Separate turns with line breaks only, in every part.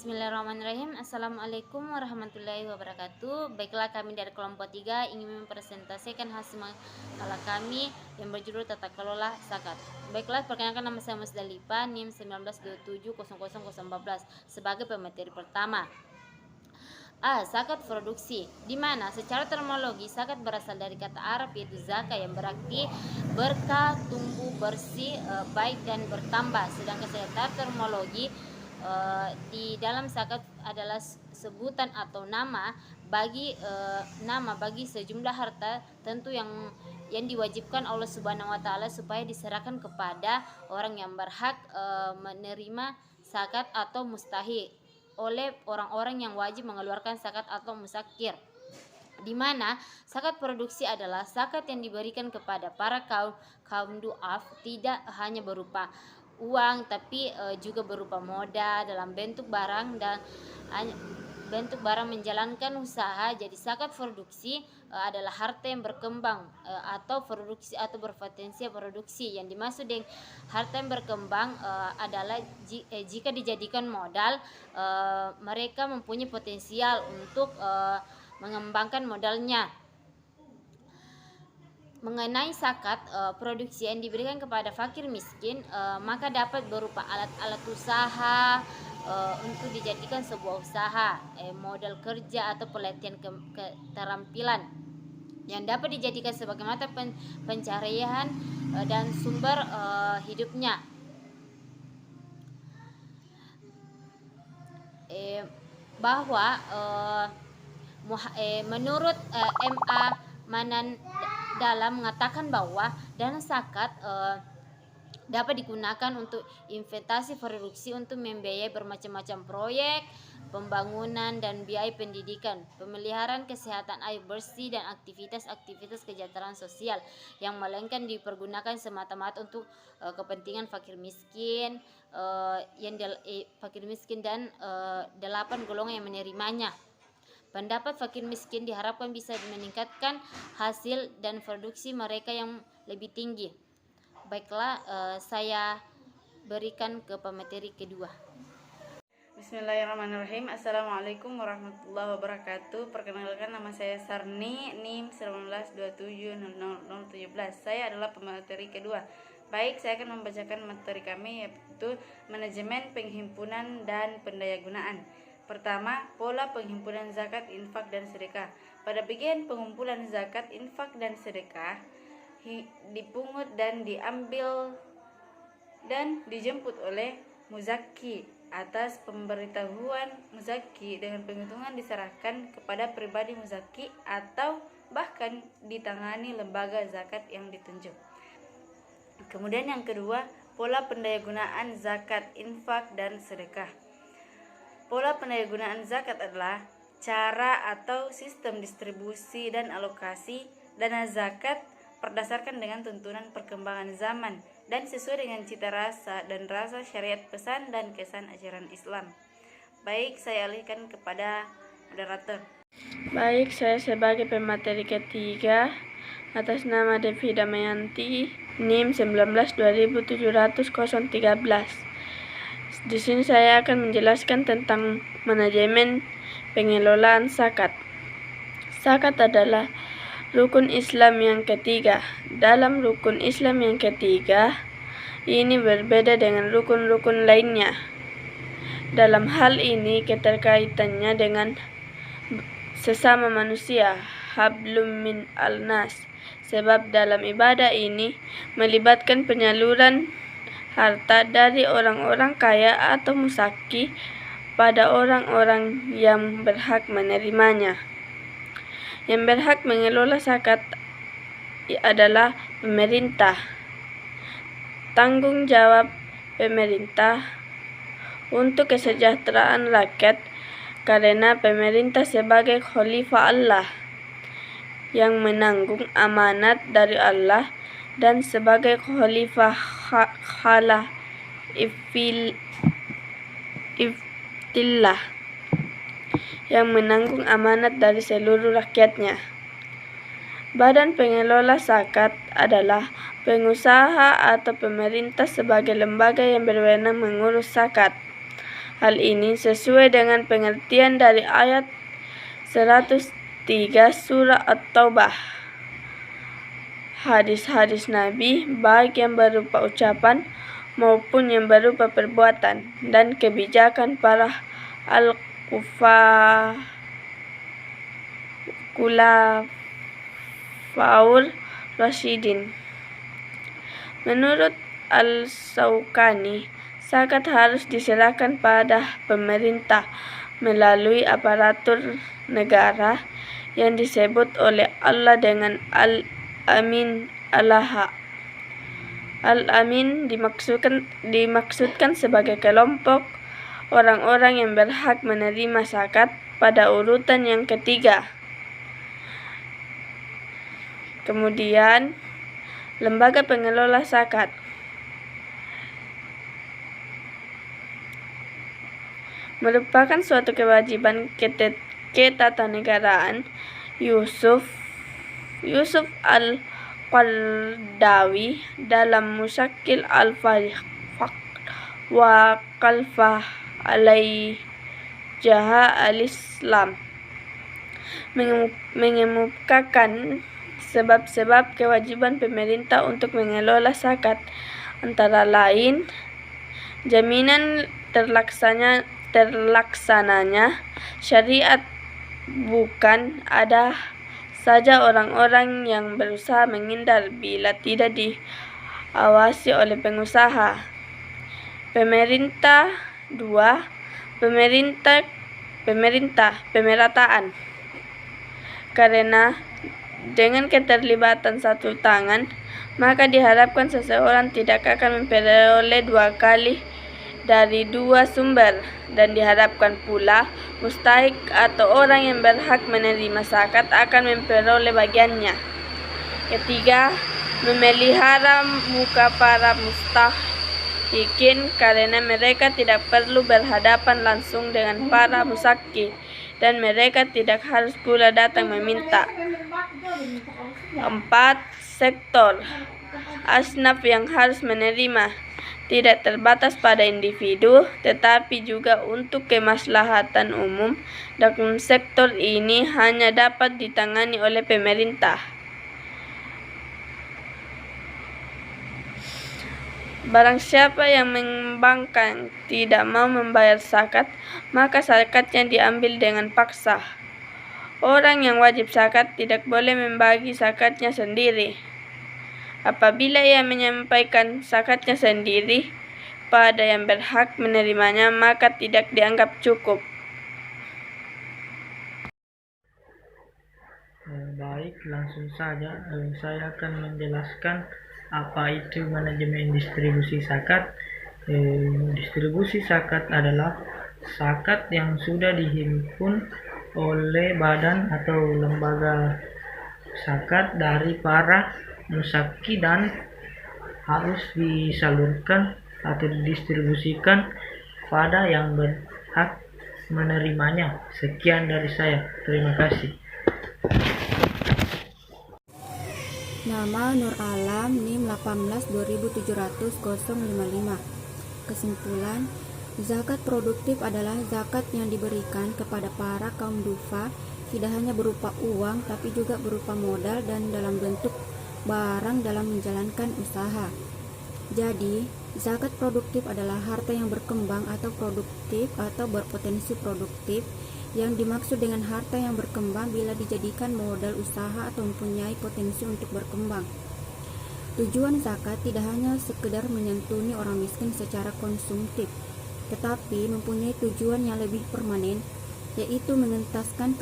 Bismillahirrahmanirrahim. Assalamualaikum warahmatullahi wabarakatuh. Baiklah, kami dari kelompok 3 ingin mempresentasikan hasil makalah kami yang berjudul Tata Kelola Zakat. Baiklah, perkenalkan, nama saya Musdalipa, NIM 19270014 sebagai pemateri pertama. Zakat produksi, di mana secara terminologi zakat berasal dari kata Arab yaitu zaka yang berarti berkah, tumbuh, bersih, baik dan bertambah. Sedangkan secara terminologi di dalam zakat adalah sebutan atau nama bagi sejumlah harta tentu yang diwajibkan Allah Subhanahu wa taala supaya diserahkan kepada orang yang berhak menerima zakat atau mustahik oleh orang-orang yang wajib mengeluarkan zakat atau musakir, di mana zakat produksi adalah zakat yang diberikan kepada para kaum du'af, tidak hanya berupa uang tapi juga berupa modal dalam bentuk barang dan menjalankan usaha. Jadi zakat produksi adalah harta yang berkembang atau produksi atau berpotensi produksi. Yang dimaksud dengan harta yang berkembang adalah jika dijadikan modal, mereka mempunyai potensial untuk mengembangkan modalnya. Mengenai zakat produksi yang diberikan kepada fakir miskin, maka dapat berupa alat-alat usaha untuk dijadikan sebuah usaha, modal kerja atau pelatihan keterampilan yang dapat dijadikan sebagai mata pencaharian dan sumber hidupnya. Bahwa menurut M.A. Manan dalam mengatakan bahwa dana zakat dapat digunakan untuk investasi produksi untuk membiayai bermacam-macam proyek pembangunan dan biaya pendidikan, pemeliharaan kesehatan, air bersih dan aktivitas kesejahteraan sosial, yang melainkan dipergunakan semata-mata untuk kepentingan fakir miskin dan 8 golongan yang menerimanya. Pendapat fakir miskin diharapkan bisa meningkatkan hasil dan produksi mereka yang lebih tinggi. Baiklah, saya berikan ke pemateri kedua.
Bismillahirrahmanirrahim. Assalamualaikum warahmatullahi wabarakatuh. Perkenalkan, nama saya Sarni, NIM 19270017. Saya adalah pemateri kedua. Baik, saya akan membacakan materi kami, yaitu manajemen penghimpunan dan pendayagunaan. Pertama, pola penghimpunan zakat, infak, dan sedekah. Pada bagian pengumpulan zakat, infak, dan sedekah dipungut dan diambil dan dijemput oleh muzaki. Atas pemberitahuan muzaki, dengan penghitungan diserahkan kepada pribadi muzaki atau bahkan ditangani lembaga zakat yang ditunjuk. Kemudian yang kedua, pola pendayagunaan zakat, infak, dan sedekah. Pola pendayagunaan zakat adalah cara atau sistem distribusi dan alokasi dana zakat berdasarkan dengan tuntunan perkembangan zaman dan sesuai dengan cita rasa dan rasa syariat, pesan dan kesan ajaran Islam. Baik, saya alihkan kepada moderator.
Baik, saya sebagai pemateri ketiga atas nama Devi Damayanti, NIM 19270013. Di sini saya akan menjelaskan tentang manajemen pengelolaan zakat. Zakat adalah rukun Islam yang ketiga. Dalam rukun Islam yang ketiga, ini berbeda dengan rukun-rukun lainnya. Dalam hal ini keterkaitannya dengan sesama manusia, hablum min al-nas. Sebab dalam ibadah ini melibatkan penyaluran harta dari orang-orang kaya atau musaki pada orang-orang yang berhak menerimanya. Yang berhak mengelola zakat adalah pemerintah. Tanggung jawab pemerintah untuk kesejahteraan rakyat, karena pemerintah sebagai khalifah Allah yang menanggung amanat dari Allah dan sebagai khalifah iftillah yang menanggung amanat dari seluruh rakyatnya. Badan pengelola zakat adalah pengusaha atau pemerintah sebagai lembaga yang berwenang mengurus zakat. Hal ini sesuai dengan pengertian dari ayat 103 surah At-Taubah. Hadis-hadis Nabi, baik yang berupa ucapan maupun yang berupa perbuatan, dan kebijakan para Khulafaur Rasyidin. Menurut Al-Syaukani, zakat harus diserahkan pada pemerintah melalui aparatur negara yang disebut oleh Allah dengan Al-Amin Allah. Al-Amin dimaksudkan sebagai kelompok orang-orang yang berhak menerima zakat pada urutan yang ketiga. Kemudian, lembaga pengelola zakat. Merupakan suatu kewajiban ketatanegaraan. Yusuf Al-Qaradawi dalam Musyakil Al-Faqh wa Khalfah Alaijaha Al-Islam mengemukakan sebab-sebab kewajiban pemerintah untuk mengelola zakat, antara lain jaminan terlaksananya syariat, bukan ada saja orang-orang yang berusaha menghindar bila tidak diawasi oleh pengusaha. Pemerataan. Karena dengan keterlibatan satu tangan, maka diharapkan seseorang tidak akan memperoleh dua kali dari dua sumber, dan diharapkan pula mustahik atau orang yang berhak menerima zakat akan memperoleh bagiannya. Ketiga, memelihara muka para mustahikin, karena mereka tidak perlu berhadapan langsung dengan para musaki, dan mereka tidak harus pula datang meminta. 4. Sektor asnaf yang harus menerima tidak terbatas pada individu, tetapi juga untuk kemaslahatan umum, dan sektor ini hanya dapat ditangani oleh pemerintah. Barang siapa yang membangkang tidak mau membayar zakat, maka zakatnya diambil dengan paksa. Orang yang wajib zakat tidak boleh membagi zakatnya sendiri. Apabila ia menyampaikan zakatnya sendiri pada yang berhak menerimanya, maka tidak dianggap cukup.
Baik, langsung saja saya akan menjelaskan apa itu manajemen distribusi zakat. Distribusi zakat adalah zakat yang sudah dihimpun oleh badan atau lembaga zakat dari para musaki dan harus disalurkan atau didistribusikan pada yang berhak menerimanya. Sekian dari saya. Terima kasih.
Nama Nur Alam, NIM 18-2700-055. Kesimpulan, zakat produktif adalah zakat yang diberikan kepada para kaum dufa, tidak hanya berupa uang tapi juga berupa modal dan dalam bentuk barang dalam menjalankan usaha. Jadi, zakat produktif adalah harta yang berkembang atau produktif atau berpotensi produktif. Yang dimaksud dengan harta yang berkembang bila dijadikan modal usaha atau mempunyai potensi untuk berkembang. Tujuan zakat tidak hanya sekedar menyantuni orang miskin secara konsumtif, tetapi mempunyai tujuan yang lebih permanen, yaitu mengentaskan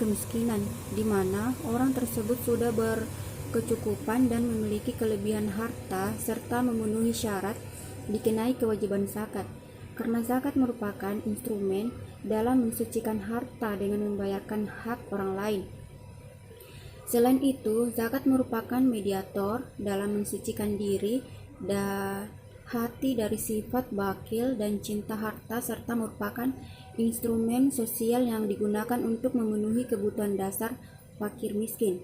kemiskinan, di mana orang tersebut sudah berkecukupan dan memiliki kelebihan harta serta memenuhi syarat dikenai kewajiban zakat. Karena zakat merupakan instrumen dalam mensucikan harta dengan membayarkan hak orang lain. Selain itu, zakat merupakan mediator dalam mensucikan diri dan hati dari sifat bakil dan cinta harta, serta merupakan instrumen sosial yang digunakan untuk memenuhi kebutuhan dasar fakir miskin.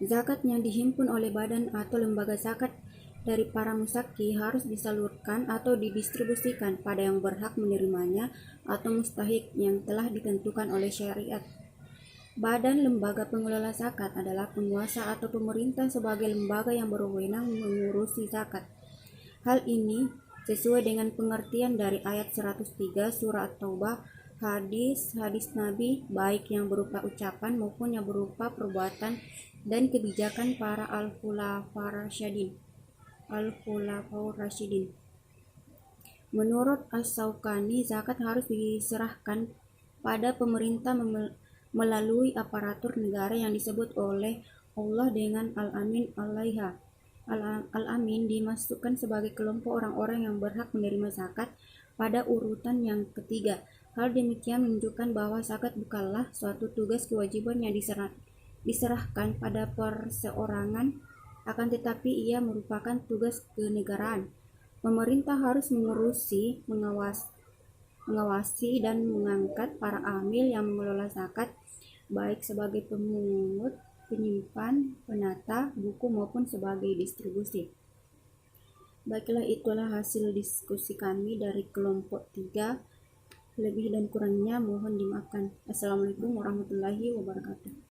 Zakat yang dihimpun oleh badan atau lembaga zakat dari para musaki harus disalurkan atau didistribusikan pada yang berhak menerimanya atau mustahik yang telah ditentukan oleh syariat. Badan lembaga pengelola zakat adalah penguasa atau pemerintah sebagai lembaga yang berwenang mengurusi zakat. Hal ini sesuai dengan pengertian dari ayat 103 surah At-Taubah, hadis Nabi baik yang berupa ucapan maupun yang berupa perbuatan dan kebijakan para al-khulafaur rasyidin. Menurut As-Syaukani, zakat harus diserahkan pada pemerintah melalui aparatur negara yang disebut oleh Allah dengan Al-Amin alaiha. Al-Amin dimasukkan sebagai kelompok orang-orang yang berhak menerima zakat pada urutan yang ketiga. Hal demikian menunjukkan bahwa zakat bukanlah suatu tugas kewajiban yang diserahkan pada perseorangan, akan tetapi ia merupakan tugas kenegaraan. Pemerintah harus mengawasi dan mengangkat para amil yang mengelola zakat, baik sebagai pemungut, penyimpan, penata buku maupun sebagai distribusi. Baiklah, itulah hasil diskusi kami dari kelompok 3. Lebih dan kurangnya mohon dimaafkan. Assalamualaikum warahmatullahi wabarakatuh.